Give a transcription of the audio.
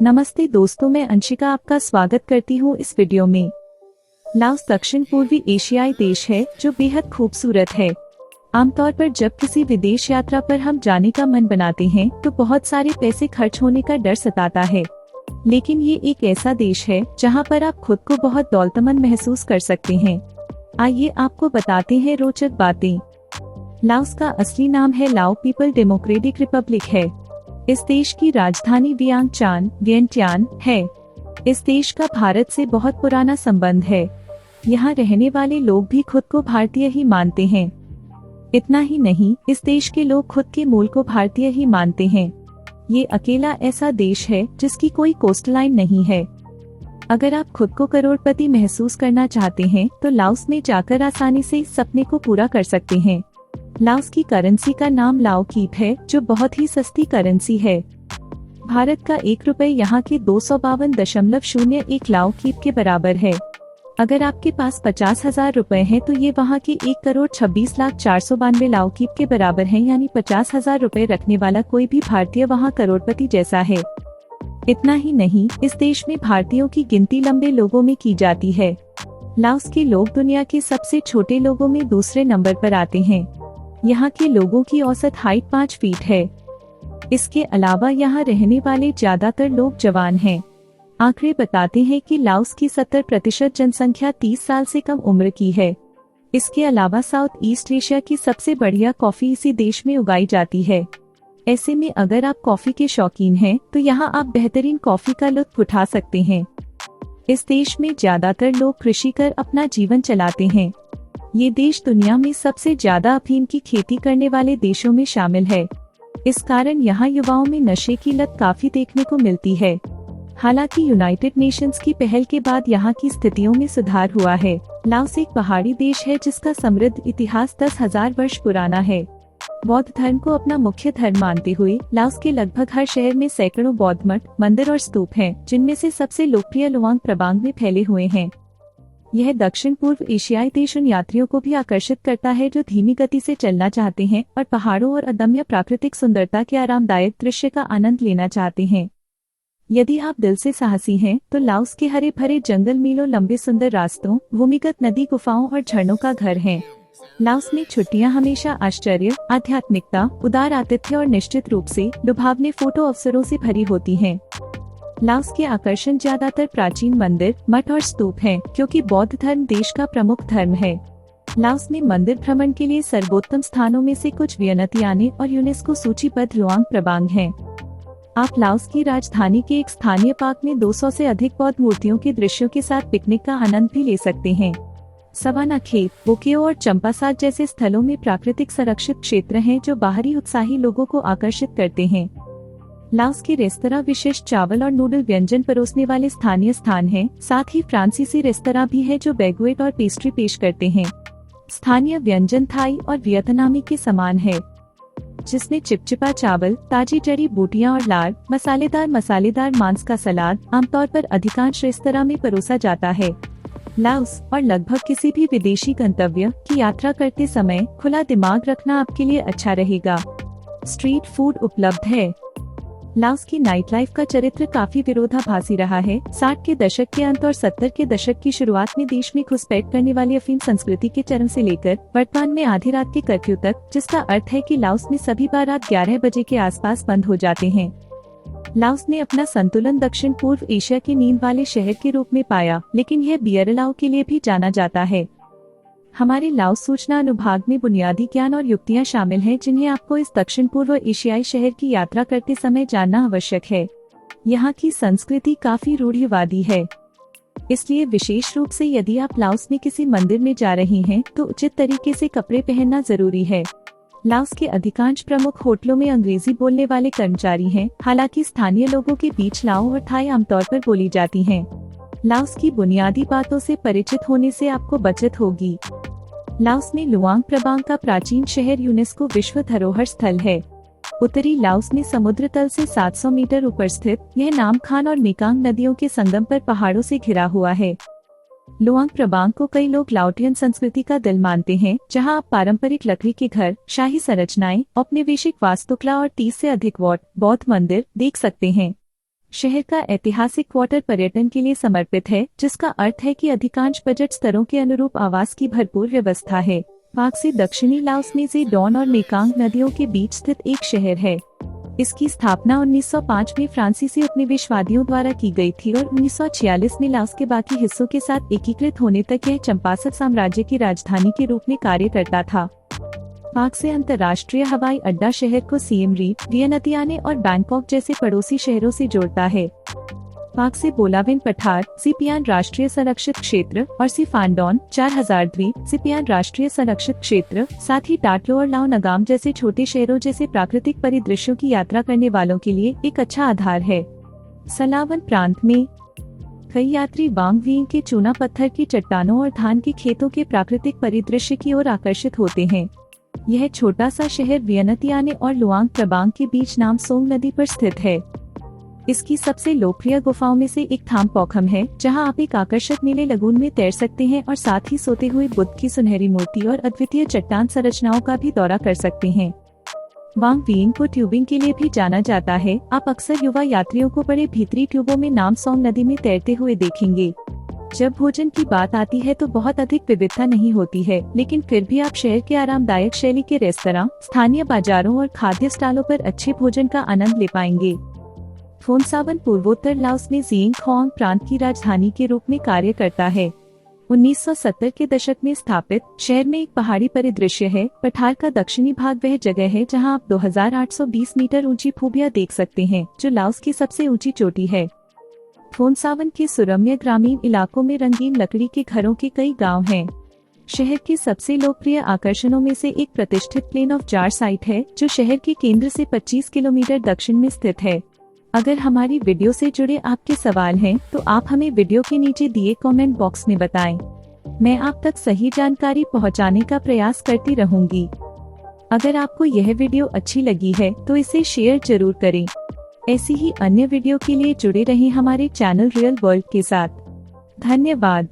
नमस्ते दोस्तों, मैं अंशिका आपका स्वागत करती हूँ इस वीडियो में। लाओस दक्षिण पूर्वी एशियाई देश है जो बेहद खूबसूरत है। आमतौर पर जब किसी विदेश यात्रा पर हम जाने का मन बनाते हैं तो बहुत सारे पैसे खर्च होने का डर सताता है, लेकिन ये एक ऐसा देश है जहाँ पर आप खुद को बहुत दौलतमंद महसूस कर सकते हैं। आइए आपको बताते हैं रोचक बातें। लाओस का असली नाम है लाओ पीपल डेमोक्रेटिक रिपब्लिक है। इस देश की राजधानी वियंटियान है। इस देश का भारत से बहुत पुराना संबंध है। यहाँ रहने वाले लोग भी खुद को भारतीय ही मानते हैं। इतना ही नहीं, इस देश के लोग खुद के मूल को भारतीय ही मानते हैं। ये अकेला ऐसा देश है जिसकी कोई कोस्टलाइन नहीं है। अगर आप खुद को करोड़पति महसूस करना चाहते हैं तो लाओस में जाकर आसानी से इस सपने को पूरा कर सकते हैं। लाओस की करेंसी का नाम लाओ कीप है, जो बहुत ही सस्ती करेंसी है। भारत का 1 रुपए यहाँ के 252.01 लाओ कीप के बराबर है। अगर आपके पास 50,000 रुपए हैं तो ये वहाँ के 1,26,04,92 लाओ कीप के बराबर हैं, यानी 50,000 रुपए रखने वाला कोई भी भारतीय वहाँ करोड़पति जैसा है। इतना ही नहीं, इस देश में भारतीयों की गिनती लंबे लोगों में की जाती है। लाओस के लोग दुनिया के सबसे छोटे लोगों में दूसरे नंबर पर आते हैं। यहाँ के लोगों की औसत हाइट 5 फीट है। इसके अलावा यहाँ रहने वाले ज्यादातर लोग जवान हैं। आंकड़े बताते हैं कि लाओस की 70% जनसंख्या 30 साल से कम उम्र की है। इसके अलावा साउथ ईस्ट एशिया की सबसे बढ़िया कॉफी इसी देश में उगाई जाती है। ऐसे में अगर आप कॉफी के शौकीन हैं तो यहाँ आप बेहतरीन कॉफी का लुत्फ उठा सकते हैं। इस देश में ज्यादातर लोग कृषि कर अपना जीवन चलाते हैं। ये देश दुनिया में सबसे ज्यादा अफीम की खेती करने वाले देशों में शामिल है। इस कारण यहाँ युवाओं में नशे की लत काफी देखने को मिलती है। हालांकि यूनाइटेड नेशंस की पहल के बाद यहाँ की स्थितियों में सुधार हुआ है। लाओस एक पहाड़ी देश है जिसका समृद्ध इतिहास 10,000 वर्ष पुराना है। बौद्ध धर्म को अपना मुख्य धर्म मानते हुए लाओस के लगभग हर शहर में सैकड़ों बौद्ध मठ, मंदिर और स्तूप हैं, जिनमें से सबसे लोकप्रिय लुआंग प्रबांग में फैले हुए हैं। यह दक्षिण पूर्व एशियाई देश उन यात्रियों को भी आकर्षित करता है जो धीमी गति से चलना चाहते हैं और पहाड़ों और अदम्य प्राकृतिक सुंदरता के आरामदायक दृश्य का आनंद लेना चाहते हैं। यदि आप दिल से साहसी हैं तो लाओस के हरे भरे जंगल मीलों लंबे सुंदर रास्तों, भूमिगत नदी, गुफाओं और झरनों का घर है। लाओस में छुट्टियां हमेशा आश्चर्य, आध्यात्मिकता, उदार आतिथ्य और निश्चित रूप से लुभावने फोटो अवसरों से भरी होती हैं। लाओस के आकर्षण ज्यादातर प्राचीन मंदिर, मठ और स्तूप हैं, क्योंकि बौद्ध धर्म देश का प्रमुख धर्म है। लाओस में मंदिर भ्रमण के लिए सर्वोत्तम स्थानों में से कुछ वियनतियाने और यूनेस्को सूचीबद्ध लुआंग प्रबांग हैं। आप लाओस की राजधानी के एक स्थानीय पार्क में 200 से अधिक बौद्ध मूर्तियों के दृश्यों के साथ पिकनिक का आनंद भी ले सकते हैं। सवाना खेत, बोकेओ और चंपासात जैसे स्थलों में प्राकृतिक संरक्षित क्षेत्र हैं जो बाहरी उत्साही लोगों को आकर्षित करते हैं। लाओस के रेस्तरां विशिष्ट चावल और नूडल व्यंजन परोसने वाले स्थानीय स्थान हैं। साथ ही फ्रांसीसी रेस्तरां भी है जो बैगुएट और पेस्ट्री पेश करते हैं। स्थानीय व्यंजन थाई और वियतनामी के समान है, जिसमें चिपचिपा चावल, ताजी जड़ी बूटियां और लार, मसालेदार मांस का सलाद आमतौर पर अधिकांश रेस्तरां में परोसा जाता है। लाओस और लगभग किसी भी विदेशी गंतव्य की यात्रा करते समय खुला दिमाग रखना आपके लिए अच्छा रहेगा। स्ट्रीट फूड उपलब्ध है। लाओस की नाइट लाइफ का चरित्र काफी विरोधाभासी रहा है। 60 के दशक के अंत और 70 के दशक की शुरुआत में देश में घुसपैठ करने वाली अफीम संस्कृति के चरम से लेकर वर्तमान में आधी रात के कर्फ्यू तक, जिसका अर्थ है कि लाओस में सभी बार रात 11 बजे के आसपास बंद हो जाते हैं। लाओस ने अपना संतुलन दक्षिण पूर्व एशिया के नींद वाले शहर के रूप में पाया, लेकिन यह बियरलाओ के लिए भी जाना जाता है। हमारे लाओस सूचना अनुभाग में बुनियादी ज्ञान और युक्तियां शामिल हैं जिन्हें आपको इस दक्षिण पूर्व एशियाई शहर की यात्रा करते समय जानना आवश्यक है। यहाँ की संस्कृति काफी रूढ़िवादी है, इसलिए विशेष रूप से यदि आप लाओस में किसी मंदिर में जा रही हैं तो उचित तरीके से कपड़े पहनना जरूरी है। लाओस के अधिकांश प्रमुख होटलों में अंग्रेजी बोलने वाले कर्मचारी हैं, हालांकि स्थानीय लोगों के बीच लाओ और थाई आमतौर पर बोली जाती हैं। लाओस की बुनियादी बातों से परिचित होने से आपको बचत होगी। लाओस में लुआंग प्रबांग का प्राचीन शहर यूनेस्को विश्व धरोहर स्थल है। उत्तरी लाओस में समुद्र तल से 700 मीटर ऊपर स्थित यह नामखान और मेकांग नदियों के संगम पर पहाड़ों से घिरा हुआ है। लुआंग प्रबांग को कई लोग लाओटियन संस्कृति का दिल मानते हैं, जहां आप पारंपरिक लकड़ी के घर, शाही संरचनाएं, औपनिवेशिक वास्तुकला और 30 से अधिक बौद्ध मंदिर देख सकते हैं। शहर का ऐतिहासिक क्वार्टर पर्यटन के लिए समर्पित है, जिसका अर्थ है कि अधिकांश बजट स्तरों के अनुरूप आवास की भरपूर व्यवस्था है। पाक से दक्षिणी लाओस में से डॉन और मेकांग नदियों के बीच स्थित एक शहर है। इसकी स्थापना 1905 में फ्रांसीसी उपनिवेशवादियों द्वारा की गई थी और 1946 में लाओस के बाकी हिस्सों के साथ एकीकृत होने तक यह चंपासत साम्राज्य की राजधानी के रूप में कार्य करता था। पाक से अंतर्राष्ट्रीय हवाई अड्डा शहर को सिएम रीप, वियनतियाने और बैंकॉक जैसे पड़ोसी शहरों से जोड़ता है। पाक से बोलाविन पठार, सिपियान राष्ट्रीय संरक्षित क्षेत्र और सिफानडोन 4000 द्वीप, सिपियान राष्ट्रीय संरक्षित क्षेत्र, साथ ही टाटलो और लाओ नगाम जैसे छोटे शहरों जैसे प्राकृतिक परिदृश्यों की यात्रा करने वालों के लिए एक अच्छा आधार है। सलावन प्रांत में कई यात्री वांग वियिंग के चूना पत्थर की चट्टानों और धान के खेतों के प्राकृतिक परिदृश्य की ओर आकर्षित होते हैं। यह छोटा सा शहर वियनतियाने और लुआंग प्रबांग के बीच नामसोंग नदी पर स्थित है। इसकी सबसे लोकप्रिय गुफाओं में से एक थाम पौखम है, जहां आप एक आकर्षक नीले लगून में तैर सकते हैं और साथ ही सोते हुए बुद्ध की सुनहरी मूर्ति और अद्वितीय चट्टान संरचनाओं का भी दौरा कर सकते हैं। वांग वियिंग को ट्यूबिंग के लिए भी जाना जाता है। आप अक्सर युवा यात्रियों को बड़े भीतरी ट्यूबों में नामसोंग नदी में तैरते हुए देखेंगे। जब भोजन की बात आती है तो बहुत अधिक विविधता नहीं होती है, लेकिन फिर भी आप शहर के आरामदायक शैली के रेस्तरां, स्थानीय बाजारों और खाद्य स्टॉलों पर अच्छे भोजन का आनंद ले पाएंगे। फोन सावन पूर्वोत्तर लाओस में जिएंग खोआंग प्रांत की राजधानी के रूप में कार्य करता है। 1970 के दशक में स्थापित शहर में एक पहाड़ी परिदृश्य है। पठार का दक्षिणी भाग वह जगह है जहां आप 2820 मीटर ऊंची फूबिया देख सकते हैं, जो लाओस की सबसे ऊंची चोटी है। फोन सावन के सुरम्य ग्रामीण इलाकों में रंगीन लकड़ी के घरों के कई गांव हैं। शहर के सबसे लोकप्रिय आकर्षणों में से एक प्रतिष्ठित प्लेन ऑफ जार साइट है, जो शहर के केंद्र से 25 किलोमीटर दक्षिण में स्थित है। अगर हमारी वीडियो से जुड़े आपके सवाल हैं, तो आप हमें वीडियो के नीचे दिए कमेंट बॉक्स में बताएं। मैं आप तक सही जानकारी पहुंचाने का प्रयास करती रहूंगी। अगर आपको यह वीडियो अच्छी लगी है तो इसे शेयर जरूर करें। ऐसी ही अन्य वीडियो के लिए जुड़े रहें हमारे चैनल रियल वर्ल्ड के साथ। धन्यवाद।